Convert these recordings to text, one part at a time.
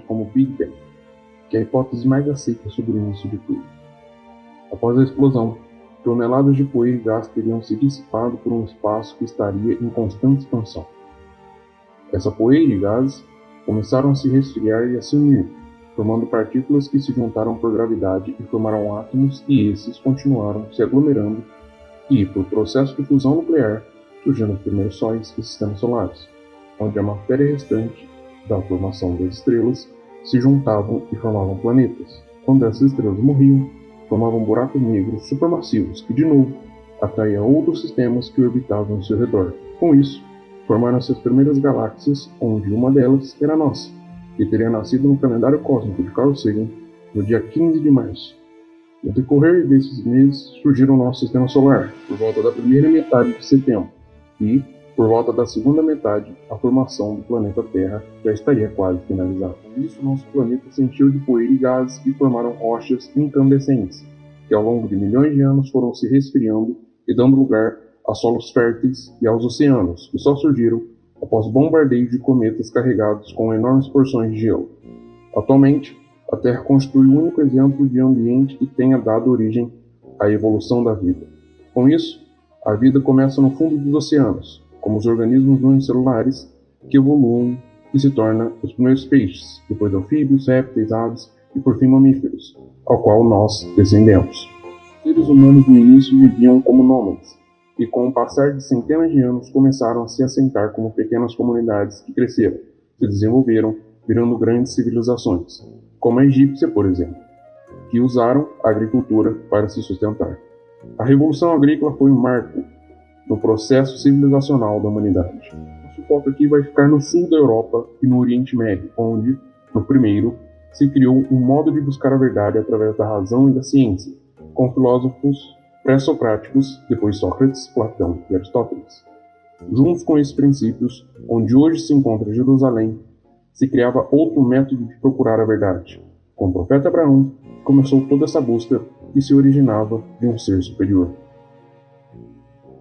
como Big Bang, que é a hipótese mais aceita sobre o início de tudo. Após a explosão, toneladas de poeira e gás teriam se dissipado por um espaço que estaria em constante expansão. Essa poeira e gases começaram a se resfriar e a se unir, formando partículas que se juntaram por gravidade e formaram átomos, e esses continuaram se aglomerando e, por processo de fusão nuclear, surgiram os primeiros sóis e sistemas solares, onde a matéria restante da formação das estrelas se juntavam e formavam planetas. Quando essas estrelas morriam, formavam buracos negros supermassivos que, de novo, atraíam outros sistemas que orbitavam ao seu redor. Com isso, formaram-se as primeiras galáxias, onde uma delas era nossa, que teria nascido no calendário cósmico de Carl Sagan no dia 15 de março. No decorrer desses meses, surgiram o nosso sistema solar, por volta da primeira metade de setembro, e, por volta da segunda metade, a formação do planeta Terra já estaria quase finalizada. Com isso, nosso planeta se encheu de poeira e gases que formaram rochas incandescentes, que ao longo de milhões de anos foram se resfriando e dando lugar a solos férteis e aos oceanos, que só surgiram após bombardeios de cometas carregados com enormes porções de gelo. Atualmente, a Terra constitui o único exemplo de ambiente que tenha dado origem à evolução da vida. Com isso, a vida começa no fundo dos oceanos, como os organismos unicelulares que evoluem e se tornam os primeiros peixes, depois anfíbios, répteis, aves e por fim mamíferos, ao qual nós descendemos. Os seres humanos no início viviam como nômades, e com o passar de centenas de anos começaram a se assentar como pequenas comunidades que cresceram, se desenvolveram, virando grandes civilizações, como a egípcia, por exemplo, que usaram a agricultura para se sustentar. A Revolução Agrícola foi um marco no processo civilizacional da humanidade. Nosso foco aqui vai ficar no sul da Europa e no Oriente Médio, onde, no primeiro, se criou um modo de buscar a verdade através da razão e da ciência, com filósofos pré-socráticos, depois Sócrates, Platão e Aristóteles. Juntos com esses princípios, onde hoje se encontra Jerusalém, se criava outro método de procurar a verdade. Com o profeta Abraão, começou toda essa busca que se originava de um ser superior.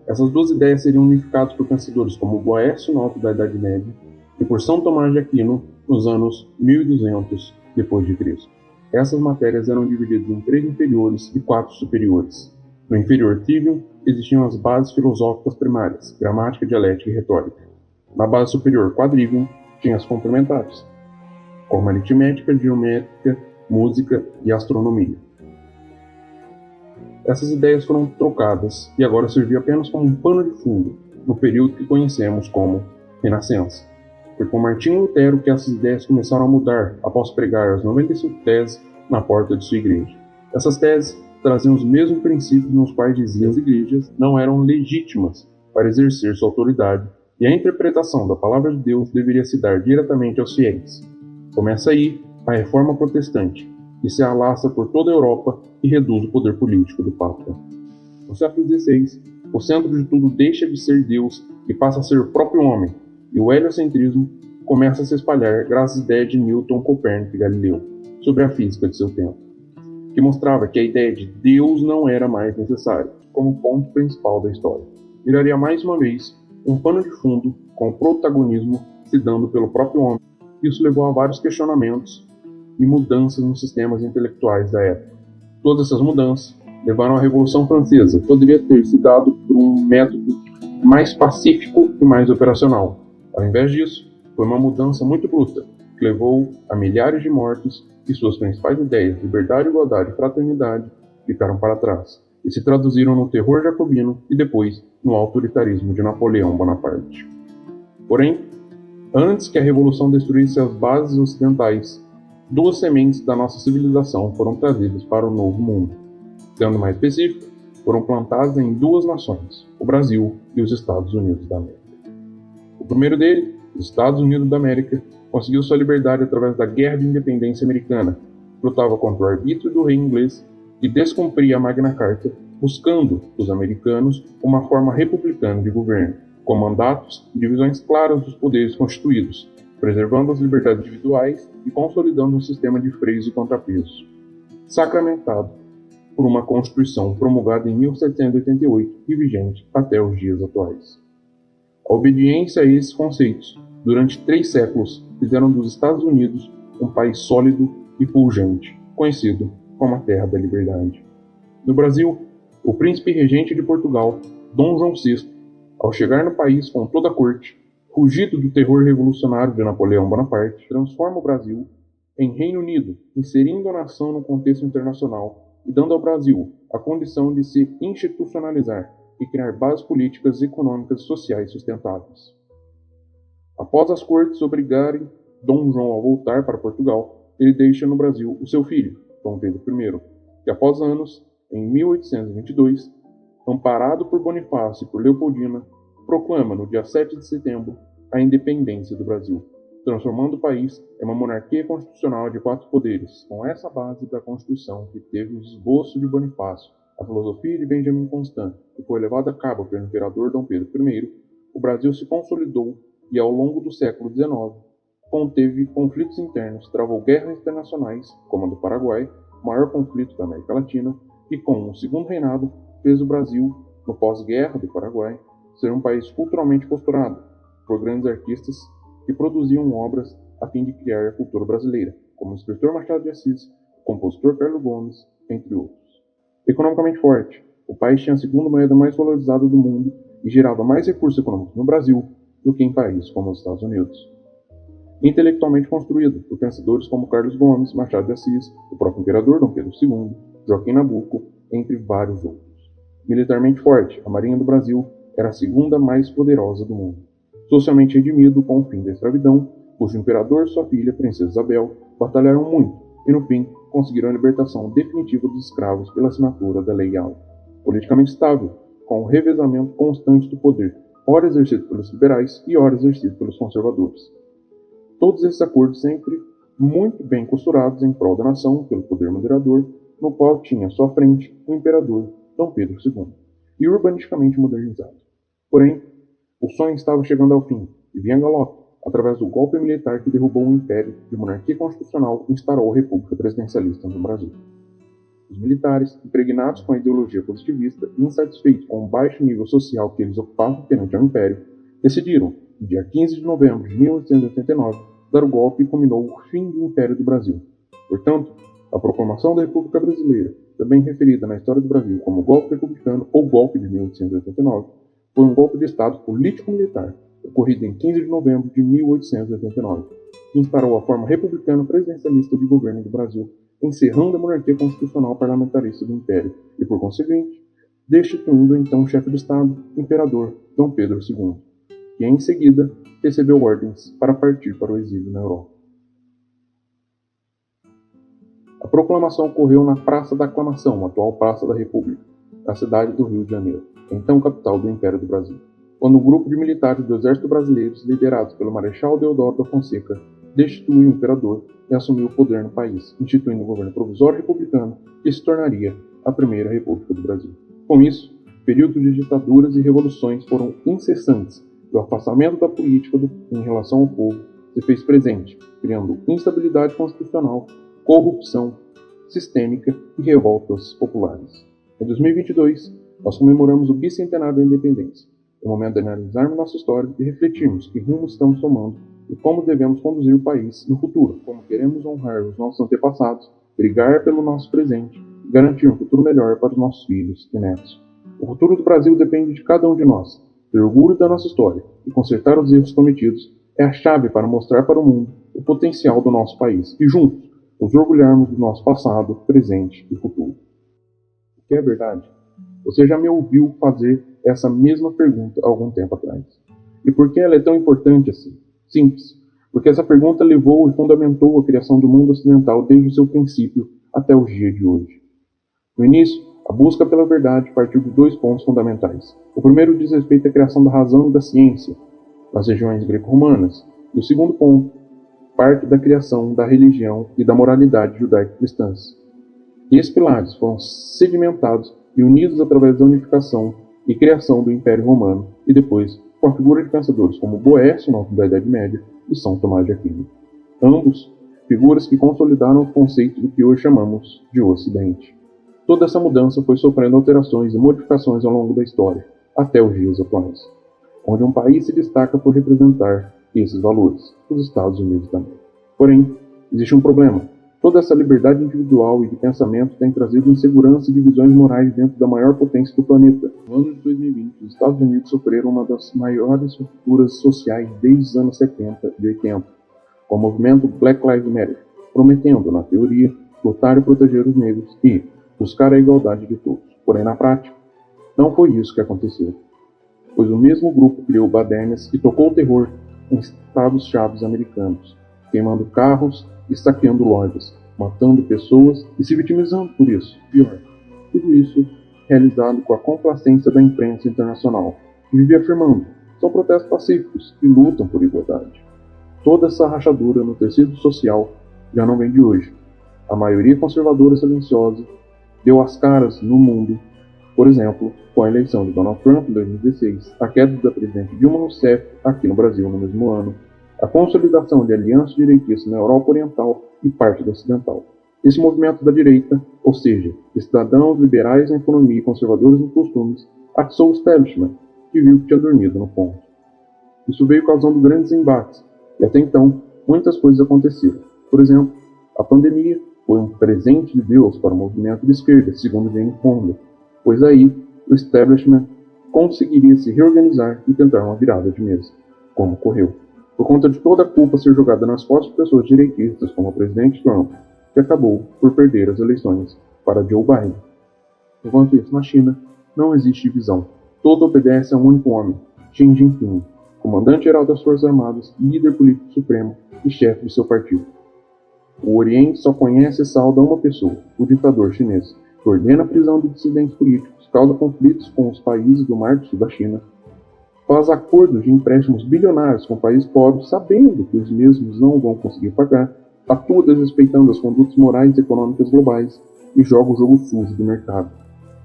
Essas duas ideias seriam unificadas por pensadores como Boécio no alto da Idade Média e por São Tomás de Aquino nos anos 1200 depois de Cristo. Essas matérias eram divididas em 3 inferiores e 4 superiores. No inferior trivium existiam as bases filosóficas primárias, gramática, dialética e retórica. Na base superior quadrivium tinha as complementares, como aritmética, geométrica, música e astronomia. Essas ideias foram trocadas e agora serviam apenas como um pano de fundo no período que conhecemos como Renascença. Foi com Martinho Lutero que essas ideias começaram a mudar após pregar as 95 teses na porta de sua igreja. Essas teses traziam os mesmos princípios nos quais diziam que as igrejas não eram legítimas para exercer sua autoridade e a interpretação da palavra de Deus deveria se dar diretamente aos fiéis. Começa aí a Reforma Protestante, que se alastra por toda a Europa e reduz o poder político do Papa. No século XVI, o centro de tudo deixa de ser Deus e passa a ser o próprio homem, e o heliocentrismo começa a se espalhar graças à ideia de Newton, Copérnico e Galileu sobre a física de seu tempo, que mostrava que a ideia de Deus não era mais necessária como ponto principal da história. Viraria mais uma vez um pano de fundo com o protagonismo se dando pelo próprio homem. Isso levou a vários questionamentos e mudanças nos sistemas intelectuais da época. Todas essas mudanças levaram à Revolução Francesa, que poderia ter se dado por um método mais pacífico e mais operacional. Ao invés disso, foi uma mudança muito bruta, que levou a milhares de mortes e suas principais ideias, liberdade, igualdade e fraternidade, ficaram para trás e se traduziram no terror jacobino e depois no autoritarismo de Napoleão Bonaparte. Porém, antes que a Revolução destruísse as bases ocidentais, 2 sementes da nossa civilização foram trazidas para o Novo Mundo. Sendo mais específico, foram plantadas em 2 nações, o Brasil e os Estados Unidos da América. O primeiro deles, os Estados Unidos da América, conseguiu sua liberdade através da Guerra de Independência Americana, que lutava contra o arbítrio do rei inglês e descumpria a Magna Carta, buscando, os americanos, uma forma republicana de governo, com mandatos e divisões claras dos poderes constituídos, preservando as liberdades individuais e consolidando um sistema de freios e contrapesos, sacramentado por uma Constituição promulgada em 1788 e vigente até os dias atuais. A obediência a esses conceitos, durante 3 séculos, fizeram dos Estados Unidos um país sólido e pujante, conhecido como a Terra da Liberdade. No Brasil, o príncipe regente de Portugal, Dom João VI, ao chegar no país com toda a corte, fugido do terror revolucionário de Napoleão Bonaparte, transforma o Brasil em Reino Unido, inserindo a nação no contexto internacional e dando ao Brasil a condição de se institucionalizar e criar bases políticas, econômicas e sociais sustentáveis. Após as cortes obrigarem Dom João a voltar para Portugal, ele deixa no Brasil o seu filho, Dom Pedro I, que após anos, em 1822, amparado por Bonifácio e por Leopoldina, proclama no dia 7 de setembro a independência do Brasil, transformando o país em uma monarquia constitucional de 4 poderes. Com essa base da Constituição, que teve os esboços de Bonifácio, a filosofia de Benjamin Constant, que foi levada a cabo pelo imperador Dom Pedro I, o Brasil se consolidou e, ao longo do século XIX, conteve conflitos internos, travou guerras internacionais, como a do Paraguai, o maior conflito da América Latina, e com o segundo reinado fez o Brasil, no pós-guerra do Paraguai, ser um país culturalmente costurado por grandes artistas que produziam obras a fim de criar a cultura brasileira, como o escritor Machado de Assis, o compositor Carlos Gomes, entre outros. Economicamente forte, o país tinha a segunda moeda mais valorizada do mundo e gerava mais recursos econômicos no Brasil do que em países como os Estados Unidos. Intelectualmente construído por pensadores como Carlos Gomes, Machado de Assis, o próprio imperador Dom Pedro II, Joaquim Nabuco, entre vários outros. Militarmente forte, a Marinha do Brasil era a segunda mais poderosa do mundo. Socialmente redimido com o fim da escravidão, cujo imperador e sua filha, Princesa Isabel, batalharam muito e, no fim, conseguiram a libertação definitiva dos escravos pela assinatura da Lei Áurea. Politicamente estável, com o revezamento constante do poder, ora exercido pelos liberais e ora exercido pelos conservadores. Todos esses acordos sempre muito bem costurados em prol da nação pelo poder moderador, no qual tinha à sua frente o imperador Dom Pedro II, e urbanisticamente modernizado. Porém, o sonho estava chegando ao fim, e vinha galope, através do golpe militar que derrubou o império de monarquia constitucional e instaurou a república presidencialista no Brasil. Os militares, impregnados com a ideologia positivista e insatisfeitos com o baixo nível social que eles ocupavam perante ao império, decidiram, no dia 15 de novembro de 1889, dar o golpe e culminou o fim do Império do Brasil. Portanto, a proclamação da República Brasileira, também referida na história do Brasil como golpe republicano ou golpe de 1889, foi um golpe de Estado político-militar, ocorrido em 15 de novembro de 1889, que instaurou a forma republicana presidencialista de governo do Brasil, encerrando a monarquia constitucional parlamentarista do Império e, por conseguinte, destituindo o então chefe de Estado, imperador Dom Pedro II, que em seguida recebeu ordens para partir para o exílio na Europa. A proclamação ocorreu na Praça da Aclamação, atual Praça da República, na cidade do Rio de Janeiro, então capital do Império do Brasil, quando um grupo de militares do Exército Brasileiro, liderados pelo Marechal Deodoro da Fonseca, destituiu o imperador e assumiu o poder no país, instituindo um governo provisório republicano que se tornaria a Primeira República do Brasil. Com isso, períodos de ditaduras e revoluções foram incessantes e o afastamento da política em relação ao povo se fez presente, criando instabilidade constitucional, corrupção sistêmica e revoltas populares. Em 2022, nós comemoramos o bicentenário da independência. É o momento de analisarmos nossa história e refletirmos que rumo estamos tomando e como devemos conduzir o país no futuro, como queremos honrar os nossos antepassados, brigar pelo nosso presente e garantir um futuro melhor para os nossos filhos e netos. O futuro do Brasil depende de cada um de nós. Ter orgulho da nossa história e consertar os erros cometidos é a chave para mostrar para o mundo o potencial do nosso país e, juntos, nos orgulharmos do nosso passado, presente e futuro. O que é verdade? Você já me ouviu fazer essa mesma pergunta há algum tempo atrás. E por que ela é tão importante assim? Simples. Porque essa pergunta levou e fundamentou a criação do mundo ocidental desde o seu princípio até os dias de hoje. No início, a busca pela verdade partiu de 2 pontos fundamentais. O primeiro diz respeito à criação da razão e da ciência, nas regiões greco-romanas, e o segundo ponto parte da criação da religião e da moralidade judaico-cristãs. E esses pilares foram sedimentados e unidos através da unificação e criação do Império Romano, e depois com a figura de pensadores como Boécio, no alto da Idade Média, e São Tomás de Aquino. Ambos, figuras que consolidaram o conceito do que hoje chamamos de Ocidente. Toda essa mudança foi sofrendo alterações e modificações ao longo da história, até os dias atuais, onde um país se destaca por representar esses valores, os Estados Unidos também. Porém, Existe um problema. Toda essa liberdade individual e de pensamento tem trazido insegurança e divisões morais dentro da maior potência do planeta. No ano de 2020, os Estados Unidos sofreram uma das maiores rupturas sociais desde os anos 70 e 80, com o movimento Black Lives Matter, prometendo, na teoria, lutar e proteger os negros e buscar a igualdade de todos. Porém, na prática, não foi isso que aconteceu, pois o mesmo grupo criou badernas e tocou o terror em estados-chaves americanos, queimando carros e saqueando lojas, matando pessoas e se vitimizando por isso. Pior, tudo isso realizado com a complacência da imprensa internacional, que vive afirmando são protestos pacíficos e lutam por igualdade. Toda essa rachadura no tecido social já não vem de hoje. A maioria conservadora silenciosa deu as caras no mundo, por exemplo, com a eleição de Donald Trump em 2016, a queda da presidente Dilma Rousseff aqui no Brasil no mesmo ano, a consolidação de alianças direitistas na Europa Oriental e parte do Ocidental. Esse movimento da direita, ou seja, cidadãos liberais na economia e conservadores nos costumes, atiçou o establishment, que viu que tinha dormido no ponto. Isso veio causando grandes embates, e até então, muitas coisas aconteceram. Por exemplo, a pandemia foi um presente de Deus para o movimento de esquerda, segundo Jane Fonda, pois aí o establishment conseguiria se reorganizar e tentar uma virada de mesa, como ocorreu, por conta de toda a culpa ser jogada nas costas de pessoas direitistas como o presidente Trump, que acabou por perder as eleições para Joe Biden. Enquanto isso, na China, não existe divisão. Todo obedece a um único homem, Xi Jinping, comandante-geral das Forças Armadas, líder político supremo e chefe de seu partido. O Oriente só conhece e salda uma pessoa, o ditador chinês, que ordena a prisão de dissidentes políticos, causa conflitos com os países do Mar do Sul da China, faz acordos de empréstimos bilionários com países pobres, sabendo que os mesmos não vão conseguir pagar, atua desrespeitando as condutas morais e econômicas globais e joga o jogo sujo do mercado,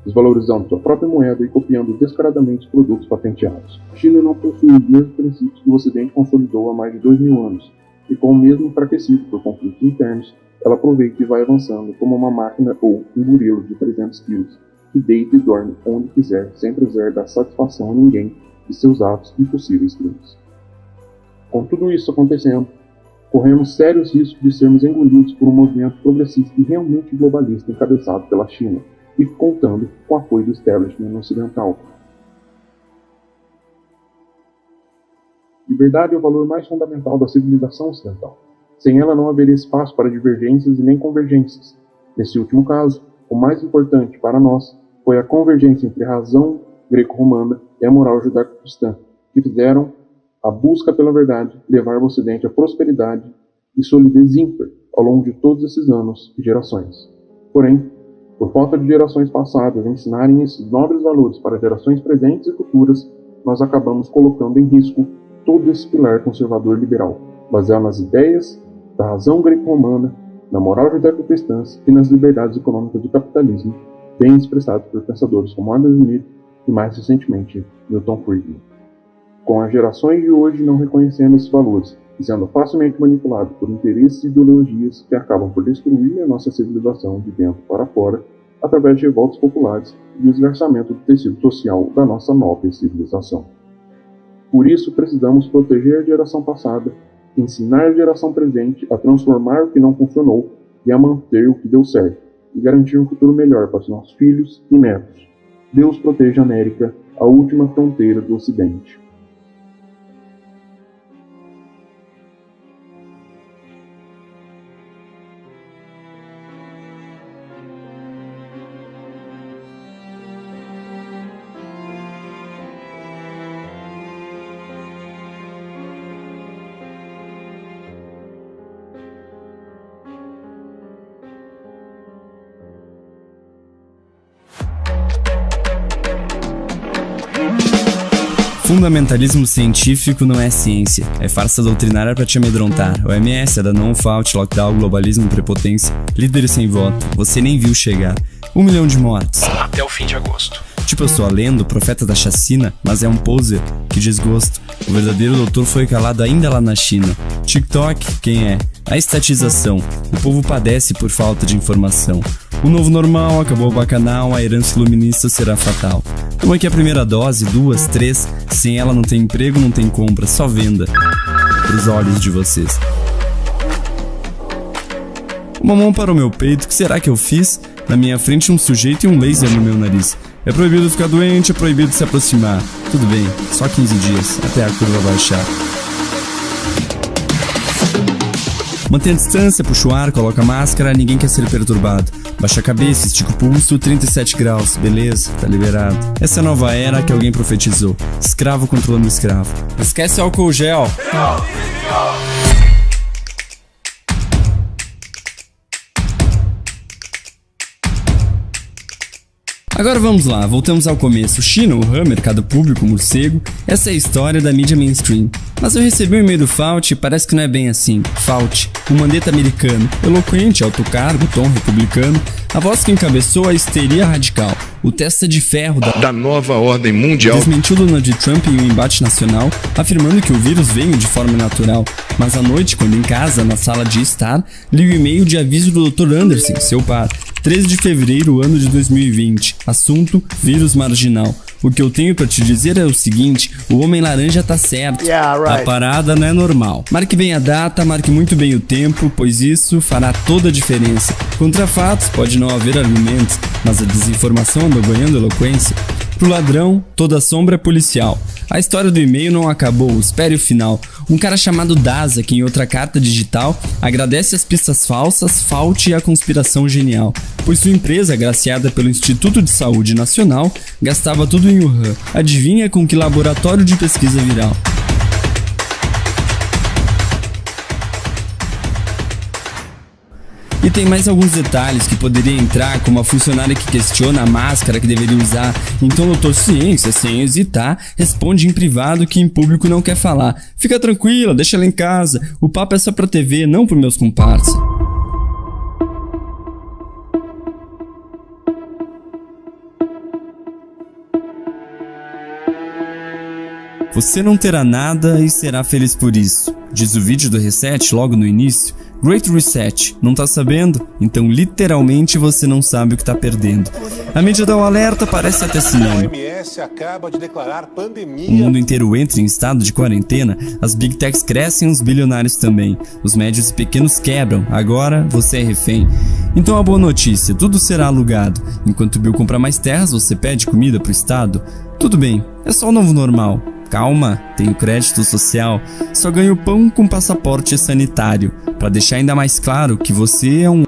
desvalorizando sua própria moeda e copiando descaradamente os produtos patenteados. A China não possui os mesmos princípios que o Ocidente consolidou há mais de 2000 anos, e com o mesmo enfraquecido por conflitos internos, ela aproveita e vai avançando como uma máquina ou um gorila de 300 quilos, que deita e dorme onde quiser, sem precisar dar satisfação a ninguém de seus atos e possíveis crimes. Com tudo isso acontecendo, corremos sérios riscos de sermos engolidos por um movimento progressista e realmente globalista encabeçado pela China e contando com o apoio do establishment ocidental. Liberdade é o valor mais fundamental da civilização ocidental. Sem ela não haveria espaço para divergências e nem convergências. Nesse último caso, o mais importante para nós foi a convergência entre a razão greco-romana e a moral judaico-cristã, que fizeram a busca pela verdade levar o Ocidente à prosperidade e solidez ímpar ao longo de todos esses anos e gerações. Porém, por falta de gerações passadas ensinarem esses nobres valores para gerações presentes e futuras, nós acabamos colocando em risco todo esse pilar conservador liberal, baseado nas ideias da razão greco-romana, na moral judaico-cristã e nas liberdades econômicas do capitalismo, bem expressadas por pensadores como Adam Smith e, mais recentemente, Milton Friedman. Com as gerações de hoje não reconhecendo esses valores e sendo facilmente manipulados por interesses e ideologias que acabam por destruir a nossa civilização de dentro para fora, através de revoltas populares e o esgarçamento do tecido social da nossa nobre civilização. Por isso, precisamos proteger a geração passada, ensinar a geração presente a transformar o que não funcionou e a manter o que deu certo, e garantir um futuro melhor para os nossos filhos e netos. Deus proteja a América, a última fronteira do Ocidente. Fundamentalismo científico não é ciência, é farsa doutrinária pra te amedrontar. OMS, Adanon, Fauci, lockdown, globalismo, prepotência, líderes sem voto, você nem viu chegar. 1 milhão de mortes. Até o fim de agosto. Tipo, eu sou a lenda, o profeta da chacina, mas é um poser, que desgosto. O verdadeiro doutor foi calado ainda lá na China. TikTok, quem é? A estatização. O povo padece por falta de informação. O novo normal, acabou o bacanal, a herança iluminista será fatal. Toma aqui a primeira dose, 2, 3, sem ela não tem emprego, não tem compra, só venda. Pros olhos de vocês. Uma mão para o meu peito, o que será que eu fiz? Na minha frente um sujeito e um laser no meu nariz. É proibido ficar doente, é proibido se aproximar. Tudo bem, só 15 dias, até a curva baixar. Mantenha a distância, puxa o ar, coloca a máscara, ninguém quer ser perturbado. Baixa a cabeça, estica o pulso, 37 graus, beleza, tá liberado. Essa é a nova era que alguém profetizou. Escravo controlando escravo. Esquece o álcool gel. Agora vamos lá, voltamos ao começo. China, Wuhan, mercado público, morcego, essa é a história da mídia mainstream. Mas eu recebi um e-mail do Fauci e parece que não é bem assim. Fauci, um mandeta americano, eloquente, alto cargo, tom republicano, a voz que encabeçou a histeria radical, o testa de ferro da nova ordem mundial, desmentiu Donald Trump em um embate nacional, afirmando que o vírus veio de forma natural. Mas à noite, quando em casa, na sala de estar, li o e-mail de aviso do Dr. Anderson, seu par. 13 de fevereiro, ano de 2020. Assunto: vírus marginal. O que eu tenho pra te dizer é o seguinte: o homem laranja tá certo. A parada não é normal. Marque bem a data, marque muito bem o tempo, pois isso fará toda a diferença. Contra fatos pode não haver argumentos, mas a desinformação anda ganhando eloquência. Pro ladrão, toda sombra é policial. A história do e-mail não acabou, espere o final. Um cara chamado Daza, que em outra carta digital agradece as pistas falsas, Fauci e a conspiração genial, pois sua empresa, agraciada pelo Instituto de Saúde Nacional, gastava tudo em Wuhan. Adivinha com que laboratório de pesquisa viral? E tem mais alguns detalhes que poderia entrar, como a funcionária que questiona a máscara que deveria usar. Então o doutor Ciência, sem hesitar, responde em privado que em público não quer falar. Fica tranquila, deixa ela em casa. O papo é só pra TV, não pros meus comparsas. Você não terá nada e será feliz por isso, diz o vídeo do Reset logo no início. Great Reset, não tá sabendo? Então literalmente você não sabe o que tá perdendo. A mídia dá um alerta, parece até cinema. O mundo inteiro entra em estado de quarentena, as big techs crescem, os bilionários também. Os médios e pequenos quebram, agora você é refém. Então a boa notícia, tudo será alugado. Enquanto o Bill compra mais terras, você pede comida pro estado. Tudo bem, é só o novo normal. Calma, tenho crédito social, só ganho pão com passaporte sanitário, para deixar ainda mais claro que você é um...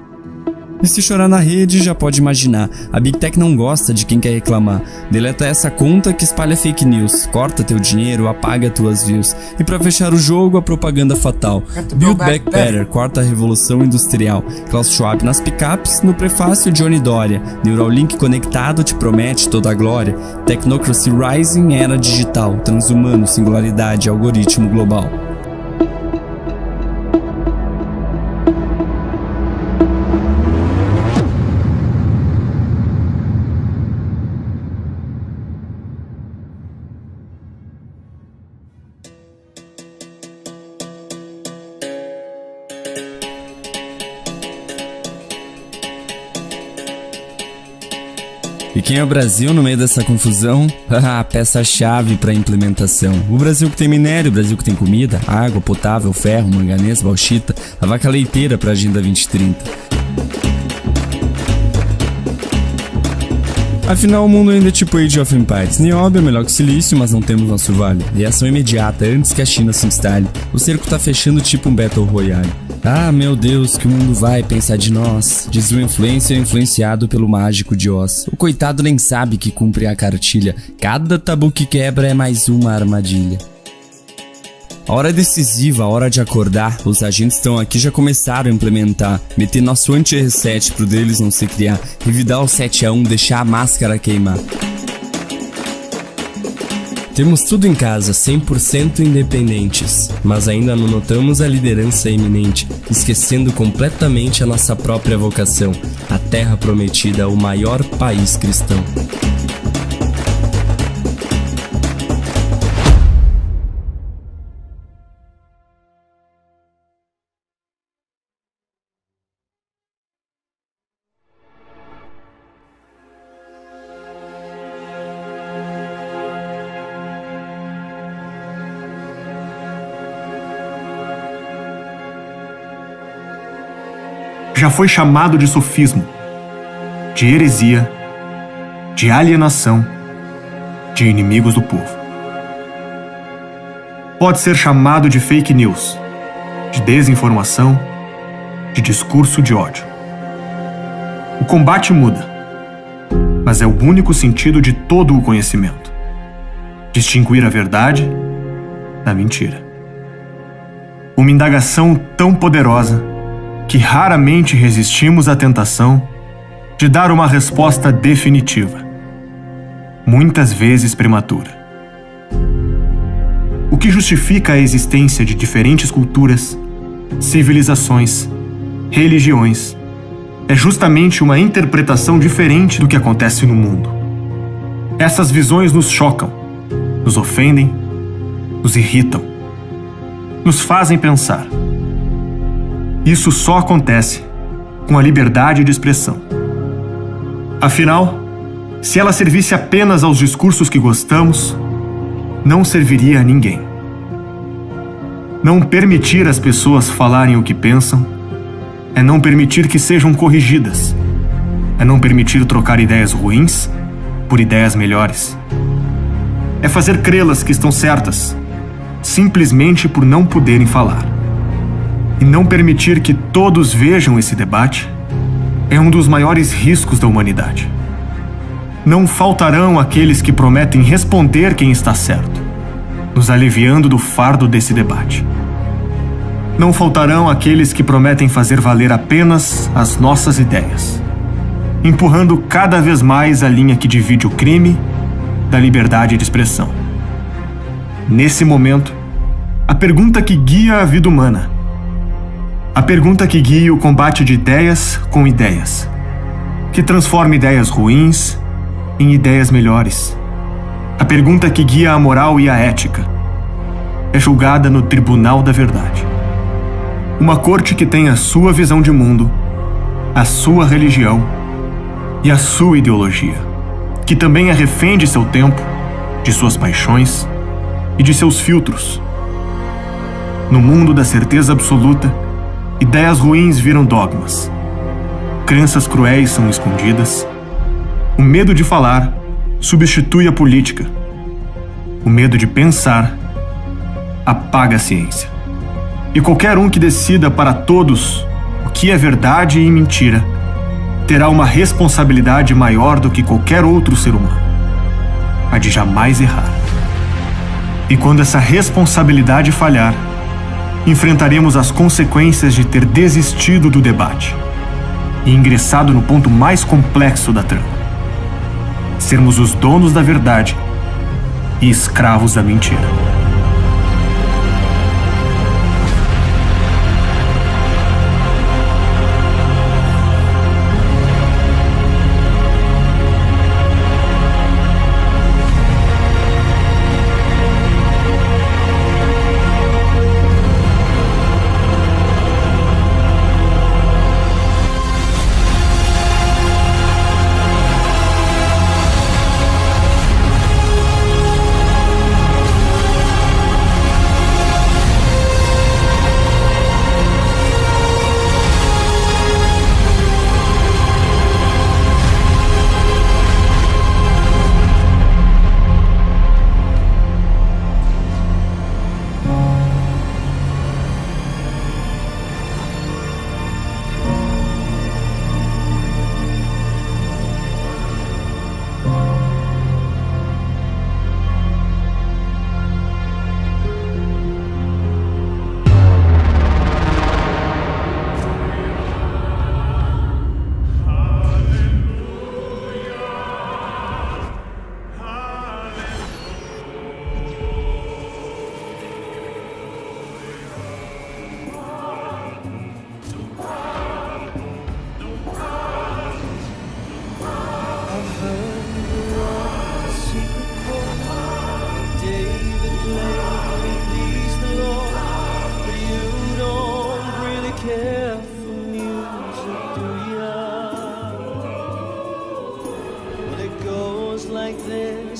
E se chorar na rede, já pode imaginar, a Big Tech não gosta de quem quer reclamar. Deleta essa conta que espalha fake news, corta teu dinheiro, apaga tuas views. E pra fechar o jogo, a propaganda fatal. Build Back Better, quarta revolução industrial. Klaus Schwab nas picapes, no prefácio Johnny Doria. Neuralink conectado te promete toda a glória. Technocracy Rising, era digital. Transhumano, singularidade, algoritmo global. E quem é o Brasil no meio dessa confusão? A peça-chave para a implementação. O Brasil que tem minério, o Brasil que tem comida, água potável, ferro, manganês, bauxita, a vaca leiteira para a Agenda 2030. Afinal, o mundo ainda é tipo Age of Empires. Nióbio é melhor que silício, mas não temos nosso vale. Reação imediata, antes que a China se instale. O cerco tá fechando tipo um Battle Royale. Ah, meu Deus, que o mundo vai pensar de nós, diz o influencer influenciado pelo mágico de Oz. O coitado nem sabe que cumpre a cartilha. Cada tabu que quebra é mais uma armadilha. A hora é decisiva, a hora de acordar. Os agentes estão aqui, já começaram a implementar. Meter nosso anti-reset pro deles não se criar. Revidar o 7-1, deixar a máscara queimar. Temos tudo em casa, 100% independentes, mas ainda não notamos a liderança iminente, esquecendo completamente a nossa própria vocação, a terra prometida, o maior país cristão. já foi chamado de sofismo, de heresia, de alienação, de inimigos do povo. Pode ser chamado de fake news, de desinformação, de discurso de ódio. O combate muda, mas é o único sentido de todo o conhecimento: distinguir a verdade da mentira. Uma indagação tão poderosa que raramente resistimos à tentação de dar uma resposta definitiva, muitas vezes prematura. O que justifica a existência de diferentes culturas, civilizações, religiões, é justamente uma interpretação diferente do que acontece no mundo. Essas visões nos chocam, nos ofendem, nos irritam, nos fazem pensar. Isso só acontece com a liberdade de expressão. Afinal, se ela servisse apenas aos discursos que gostamos, não serviria a ninguém. Não permitir às pessoas falarem o que pensam é não permitir que sejam corrigidas, é não permitir trocar ideias ruins por ideias melhores. É fazer crê-las que estão certas, simplesmente por não poderem falar. E não permitir que todos vejam esse debate é um dos maiores riscos da humanidade. Não faltarão aqueles que prometem responder quem está certo, nos aliviando do fardo desse debate. Não faltarão aqueles que prometem fazer valer apenas as nossas ideias, empurrando cada vez mais a linha que divide o crime da liberdade de expressão. Nesse momento, a pergunta que guia a vida humana, a pergunta que guia o combate de ideias com ideias, que transforma ideias ruins em ideias melhores, a pergunta que guia a moral e a ética, é julgada no Tribunal da Verdade. Uma corte que tem a sua visão de mundo, a sua religião e a sua ideologia, que também é refém de seu tempo, de suas paixões e de seus filtros. No mundo da certeza absoluta, ideias ruins viram dogmas, crenças cruéis são escondidas, o medo de falar substitui a política, o medo de pensar apaga a ciência. E qualquer um que decida para todos o que é verdade e mentira terá uma responsabilidade maior do que qualquer outro ser humano, a de jamais errar. E quando essa responsabilidade falhar, enfrentaremos as consequências de ter desistido do debate e ingressado no ponto mais complexo da trama: sermos os donos da verdade e escravos da mentira.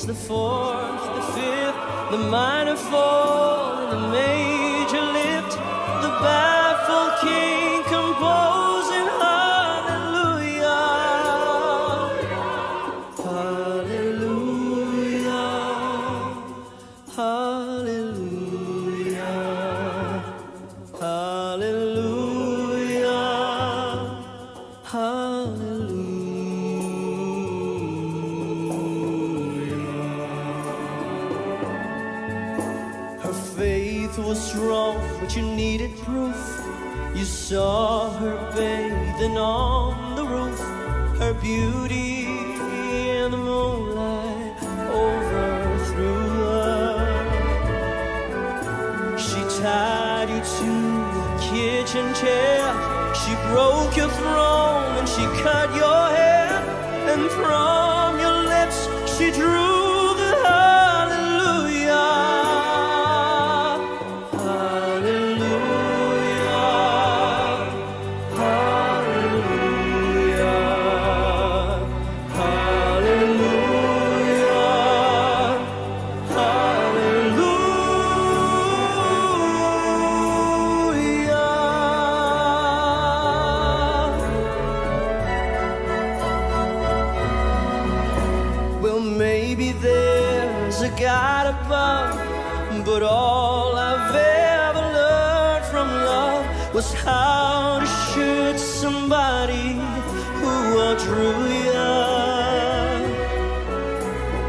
The fourth, the fifth, the minor fall, and the major lift, the baffled king composing high. faith was strong, but you needed proof. You saw her bathing on the roof, her beauty in the moonlight overthrew her. She tied you to a kitchen chair, she broke your throne and she cut your hair, and from your lips she drew the hallelujah. God above, but all I've ever learned from love was how to shoot somebody who outdrew you.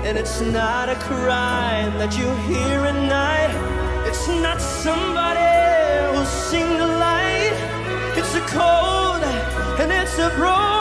And it's not a crime that you hear at night, it's not somebody who'll sing the light, it's a cold and it's a broken